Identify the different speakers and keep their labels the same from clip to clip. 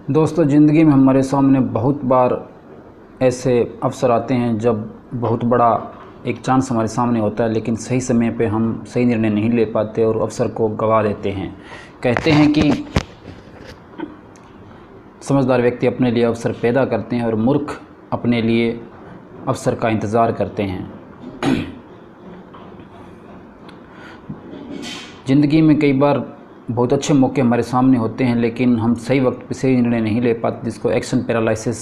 Speaker 1: दोस्तों, ज़िंदगी में हमारे सामने बहुत बार ऐसे अवसर आते हैं जब बहुत बड़ा एक चांस हमारे सामने होता है, लेकिन सही समय पे हम सही निर्णय नहीं ले पाते और अवसर को गंवा देते हैं। कहते हैं कि समझदार व्यक्ति अपने लिए अवसर पैदा करते हैं और मूर्ख अपने लिए अवसर का इंतज़ार करते हैं। ज़िंदगी में कई बार बहुत अच्छे मौके हमारे सामने होते हैं, लेकिन हम सही वक्त पे सही निर्णय नहीं ले पाते, जिसको एक्शन पैरालिसिस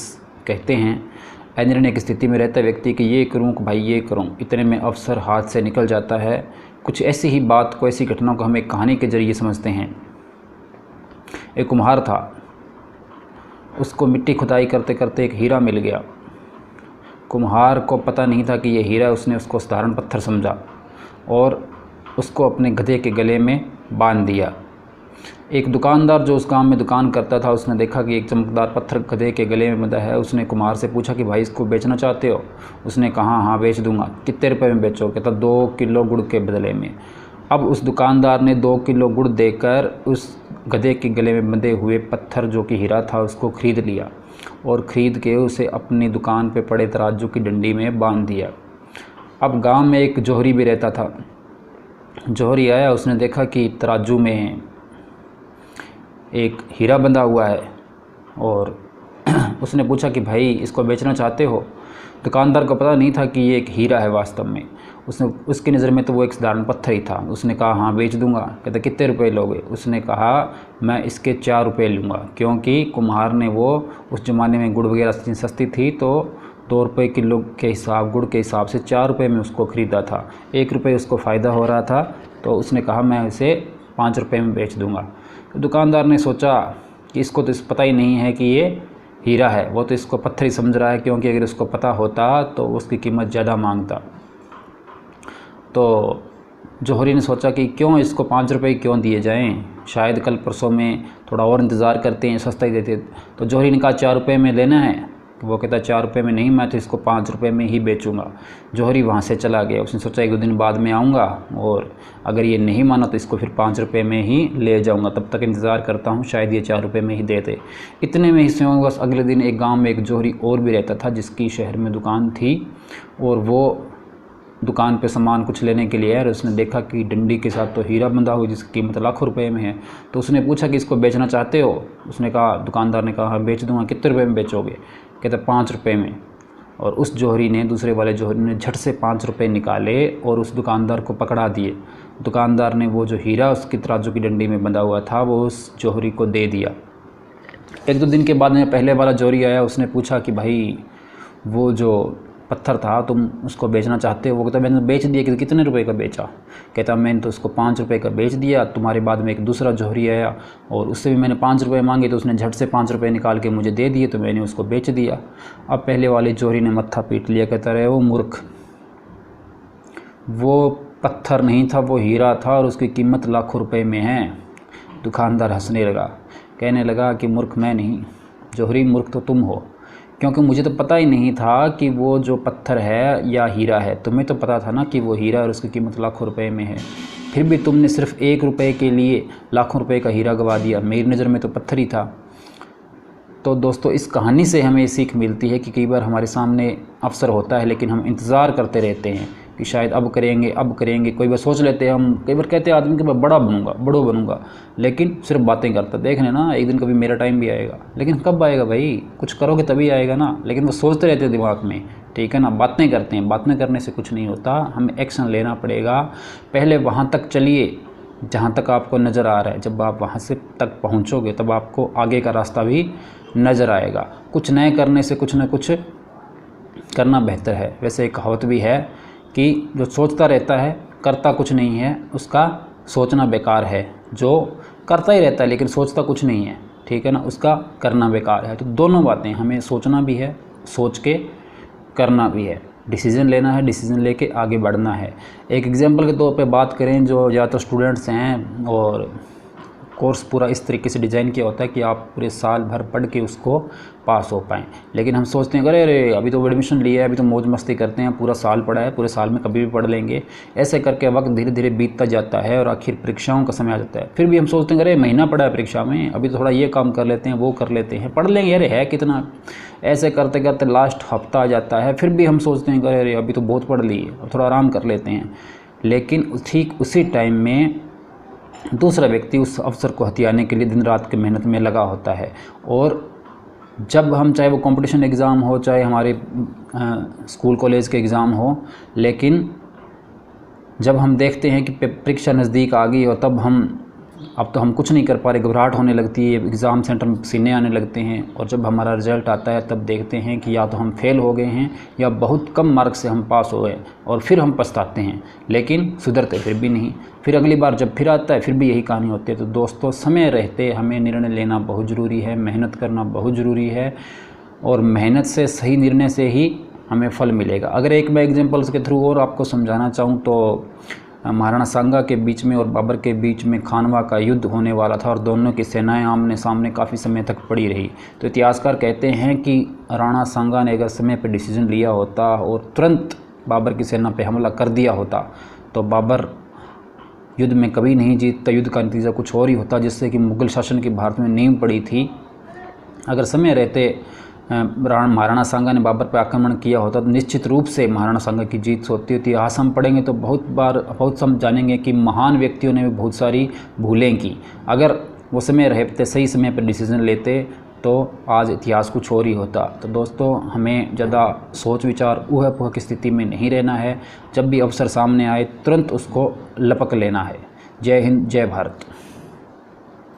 Speaker 1: कहते हैं। अनिर्णय की स्थिति में रहता है व्यक्ति कि ये करूं कि भाई ये करूं, इतने में अवसर हाथ से निकल जाता है। कुछ ऐसी ही बात को, ऐसी घटनाओं को हम एक कहानी के जरिए समझते हैं। एक कुम्हार था, उसको मिट्टी खुदाई करते करते एक हीरा मिल गया। कुम्हार को पता नहीं था कि ये हीरा, उसने उसको साधारण पत्थर समझा और उसको अपने गधे के गले में बांध दिया। एक दुकानदार जो उस गांव में दुकान करता था, उसने देखा कि एक चमकदार पत्थर गधे के गले में बंधा है। उसने कुम्हार से पूछा कि भाई इसको बेचना चाहते हो? उसने कहा हाँ बेच दूंगा। कितने रुपए में बेचो? कहता 2 किलो गुड़ के बदले में। अब उस दुकानदार ने 2 किलो गुड़ देकर उस गधे के गले में बंधे हुए पत्थर जो कि हीरा था उसको खरीद लिया और ख़रीद के उसे अपनी दुकान पे पड़े तराजू की डंडी में बांध दिया। अब गाँव में एक जौहरी भी रहता था। जौहरी आया, उसने देखा कि तराजू में एक हीरा बंधा हुआ है और उसने पूछा कि भाई इसको बेचना चाहते हो? दुकानदार को पता नहीं था कि ये एक हीरा है वास्तव में। उसकी नज़र में तो वो एक साधारण पत्थर ही था। उसने कहा हाँ बेच दूंगा। कहता कितने रुपए लोगे? उसने कहा मैं इसके 4 रुपये लूँगा, क्योंकि कुम्हार ने वो उस ज़माने में गुड़ वगैरह सस्ती थी तो 2 रुपये किलो के हिसाब, गुड़ के हिसाब से 4 रुपये में उसको ख़रीदा था। 1 रुपये उसको फ़ायदा हो रहा था, तो उसने कहा मैं इसे 5 रुपये में बेच दूंगा। तो दुकानदार ने सोचा कि इसको तो पता ही नहीं है कि ये हीरा है, वो तो इसको पत्थर ही समझ रहा है, क्योंकि अगर उसको पता होता तो उसकी कीमत ज़्यादा मांगता। तो जौहरी ने सोचा कि क्यों इसको 5 रुपये क्यों दिए जाएं, शायद कल परसों में थोड़ा और इंतज़ार करते हैं, सस्ता ही देते। तो जौहरी ने कहा 4 रुपये में लेना है? वो कहता 4 रुपये में नहीं, मैं तो इसको 5 रुपये में ही बेचूंगा। जौहरी वहाँ से चला गया। उसने सोचा 1-2 दिन बाद में आऊँगा और अगर ये नहीं माना तो इसको फिर 5 रुपये में ही ले जाऊँगा, तब तक इंतज़ार करता हूँ, शायद ये 4 रुपये में ही दे दे। इतने में ही बस अगले दिन एक गाँव में एक जौहरी और भी रहता था, जिसकी शहर में दुकान थी और वो दुकान पे सामान कुछ लेने के लिए आया और उसने देखा कि डंडी के साथ तो हीरा बंधा हुआ जिसकी कीमत लाखों रुपए में है। तो उसने पूछा कि इसको बेचना चाहते हो? उसने कहा, दुकानदार ने कहा हाँ बेच दूंगा। कितने रुपए में बेचोगे? कहता 5 रुपये में। और उस जौहरी ने, दूसरे वाले जौहरी ने झट से 5 रुपये निकाले और उस दुकानदार को पकड़ा दिए। दुकानदार ने वो जो हीरा उसकी तराजू की डंडी में बंधा हुआ था वो उस जौहरी को दे दिया। 1-2 दिन के बाद में पहले वाला जौहरी आया। उसने पूछा कि भाई वो जो पत्थर था तुम उसको बेचना चाहते हो? वो कहता मैंने बेच दिया। कितने रुपए का बेचा? कहता मैंने तो उसको 5 रुपये का बेच दिया। तुम्हारे बाद में एक दूसरा जौहरी आया और उससे भी मैंने 5 रुपये मांगे तो उसने झट से 5 रुपये निकाल के मुझे दे दिए, तो मैंने उसको बेच दिया। अब पहले वाले जौहरी ने मत्था पीट लिया, कहता रहे वो मूर्ख, वो पत्थर नहीं था, वो हीरा था और उसकी कीमत लाखों रुपये में है। दुकानदार हंसने लगा, कहने लगा कि मूर्ख मैं नहीं, जौहरी मूर्ख तो तुम हो, क्योंकि मुझे तो पता ही नहीं था कि वो जो पत्थर है या हीरा है। तुम्हें तो पता था ना कि वो हीरा और उसकी कीमत लाखों रुपए में है, फिर भी तुमने सिर्फ 1 रुपये के लिए लाखों रुपए का हीरा गवा दिया। मेरी नज़र में तो पत्थर ही था। तो दोस्तों, इस कहानी से हमें सीख मिलती है कि कई बार हमारे सामने अवसर होता है लेकिन हम इंतज़ार करते रहते हैं कि शायद अब करेंगे, अब करेंगे। कोई बार सोच लेते हैं हम, कई बार कहते हैं आदमी कि मैं बड़ा बनूंगा, लेकिन सिर्फ बातें करता। देख लेना एक दिन कभी मेरा टाइम भी आएगा। लेकिन कब आएगा भाई? कुछ करोगे तभी आएगा ना। लेकिन वो सोचते रहते हैं दिमाग में, ठीक है ना। बातें करते हैं, बातें करने से कुछ नहीं होता, हमें एक्शन लेना पड़ेगा। पहले वहाँ तक चलिए जहाँ तक आपको नज़र आ रहा है। जब आप वहाँ से तक पहुँचोगे तब आपको आगे का रास्ता भी नज़र आएगा। कुछ नए करने से कुछ ना कुछ करना बेहतर है। वैसे एक कहावत भी है कि जो सोचता रहता है करता कुछ नहीं है, उसका सोचना बेकार है। जो करता ही रहता है लेकिन सोचता कुछ नहीं है, ठीक है ना, उसका करना बेकार है। तो दोनों बातें, हमें सोचना भी है, सोच के करना भी है, डिसीज़न लेना है, डिसीज़न लेके आगे बढ़ना है। एक एग्जांपल के तौर पे बात करें, जो या तो स्टूडेंट्स हैं और कोर्स पूरा इस तरीके से डिज़ाइन किया होता है कि आप पूरे साल भर पढ़ के उसको पास हो पाएँ। लेकिन हम सोचते हैं अरे अरे अभी तो एडमिशन लिया है, अभी तो मौज मस्ती करते हैं, पूरा साल पढ़ा है, पूरे साल में कभी भी पढ़ लेंगे। ऐसे करके वक्त धीरे धीरे बीतता जाता है और आखिर परीक्षाओं का समय आ जाता है। फिर भी हम सोचते हैं अरे महीना पड़ा है परीक्षा में, अभी तो थोड़ा ये काम कर लेते हैं, वो कर लेते हैं, पढ़ लेंगे, अरे है कितना। ऐसे करते करते लास्ट हफ्ता आ जाता है, फिर भी हम सोचते हैं अरे अभी तो बहुत पढ़ ली है, अब थोड़ा आराम कर लेते हैं। लेकिन ठीक उसी टाइम में दूसरा व्यक्ति उस अवसर को हथियाने के लिए दिन रात की मेहनत में लगा होता है। और जब हम, चाहे वो कंपटीशन एग्ज़ाम हो, चाहे हमारे स्कूल कॉलेज के एग्ज़ाम हो, लेकिन जब हम देखते हैं कि परीक्षा नज़दीक आ गई और तब अब तो हम कुछ नहीं कर पा रहे, घबराहट होने लगती है, एग्ज़ाम सेंटर में पसीने आने लगते हैं, और जब हमारा रिज़ल्ट आता है तब देखते हैं कि या तो हम फेल हो गए हैं या बहुत कम मार्क्स से हम पास हो गए, और फिर हम पछताते हैं, लेकिन सुधरते फिर भी नहीं। फिर अगली बार जब फिर आता है फिर भी यही कहानी होती है। तो दोस्तों, समय रहते हमें निर्णय लेना बहुत ज़रूरी है, मेहनत करना बहुत ज़रूरी है, और मेहनत से, सही निर्णय से ही हमें फल मिलेगा। अगर एक मैं एग्जाम्पल्स के थ्रू और आपको समझाना चाहूँ तो महाराणा सांगा के बीच में और बाबर के बीच में खानवा का युद्ध होने वाला था, और दोनों की सेनाएं आमने सामने काफ़ी समय तक पड़ी रही। तो इतिहासकार कहते हैं कि राणा सांगा ने अगर समय पर डिसीजन लिया होता और तुरंत बाबर की सेना पर हमला कर दिया होता तो बाबर युद्ध में कभी नहीं जीतता, युद्ध का नतीजा कुछ और ही होता, जिससे कि मुग़ल शासन की भारत में नींव पड़ी थी। अगर समय रहते महाराणा सांगा ने बाबर पर आक्रमण किया होता तो निश्चित रूप से महाराणा सांगा की जीत होती। इतिहास हम पढ़ेंगे तो बहुत हम जानेंगे कि महान व्यक्तियों ने भी बहुत सारी भूलें की। अगर वो समय रहते, सही समय पर डिसीज़न लेते तो आज इतिहास कुछ और ही होता। तो दोस्तों, हमें ज़्यादा सोच विचार ऊहा पोहा की स्थिति में नहीं रहना है। जब भी अवसर सामने आए तुरंत उसको लपक लेना है। जय हिंद, जय भारत।